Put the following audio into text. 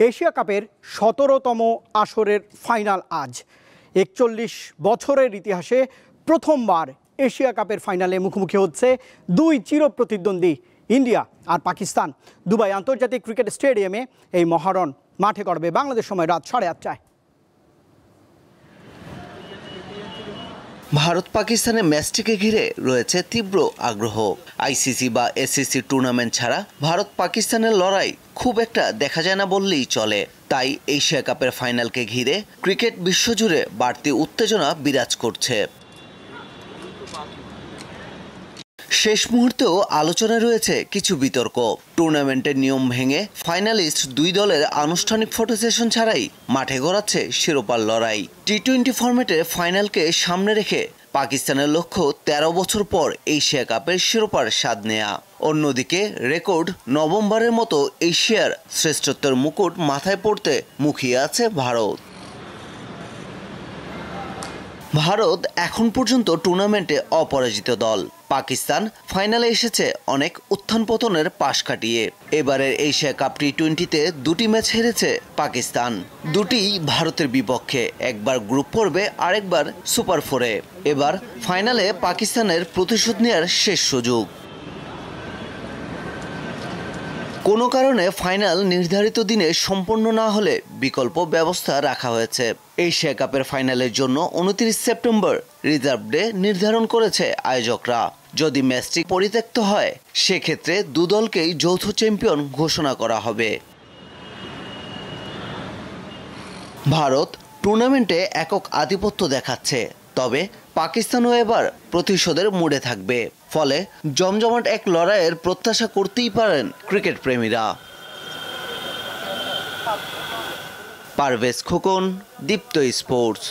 Asia কাপের ১৭তম আসরের ফাইনাল আজ। ৪১ বছরের ইতিহাসে প্রথমবার এশিয়া কাপের ফাইনালে মুখোমুখি হচ্ছে দুই চিরপ্রতিদ্বন্দ্বী ইন্ডিয়া আর পাকিস্তান। দুবাই আন্তর্জাতিক ক্রিকেট স্টেডিয়ামে এই মহারণ মাঠে গড়বে বাংলাদেশ সময় রাত 8:30টায়। ভারত পাকিস্তানের ম্যাচটিকে ঘিরে রয়েছে তীব্র আগ্রহ। আইসিসি বা এসিসি টুর্নামেন্ট ছাড়া ভারত পাকিস্তানের লড়াই খুব একটা দেখা যায় না বললেই চলে। তাই এশিয়া কাপের ফাইনালকে ঘিরে ক্রিকেট বিশ্বজুড়ে বাড়তি উত্তেজনা বিরাজ করছে। শেষ মুহূর্তেও আলোচনায় রয়েছে কিছু বিতর্ক। টুর্নামেন্টের নিয়ম ভেঙে ফাইনালিস্ট দুই দলের আনুষ্ঠানিক ফটো সেশন ছাড়াই মাঠে গড়াচ্ছে শিরোপার লড়াই। টি-20 ফরম্যাটের ফাইনালকে সামনে রেখে পাকিস্তানের লক্ষ্য 13 বছর পর এশিয়া কাপের শিরোপার স্বাদ নেয়া। অন্যদিকে রেকর্ড নবমবারের মতো এশিয়ার শ্রেষ্ঠত্বের মুকুট মাথায় পড়তে মুখিয়ে আছে ভারত। ভারত এখন পর্যন্ত টুর্নামেন্টে অপরাজিত দল। পাকিস্তান ফাইনালে এসেছে অনেক উত্থান পতনের পাশ কাটিয়ে। এবারের এশিয়া কাপ টি-20-তে দুটি ম্যাচ হেরেছে পাকিস্তান, দুটিই ভারতের বিপক্ষে, একবার গ্রুপ পর্বে আরেকবার সুপার ফোরে। এবার ফাইনালে পাকিস্তানের প্রতিশোধ নেওয়ার শেষ সুযোগ। কোনো কারণে ফাইনাল নির্ধারিত দিনে সম্পন্ন না হলে বিকল্প ব্যবস্থা রাখা হয়েছে। এশিয়া কাপের ফাইনালের জন্য 29 সেপ্টেম্বর রিজার্ভ ডে নির্ধারণ করেছে আয়োজকরা। যদি ম্যাচটি পরিত্যক্ত হয় সেক্ষেত্রে দুদলকেই যৌথ চ্যাম্পিয়ন ঘোষণা করা হবে। ভারত টুর্নামেন্টে একক আধিপত্য দেখাচ্ছে, তবে পাকিস্তানও এবার প্রতিশোধের মুডে থাকবে। ফলে জমজমাট এক লড়াইয়ের প্রত্যাশা করতেই পারেন ক্রিকেট প্রেমীরা। পারভেজ খোকন, দীপ্ত স্পোর্টস।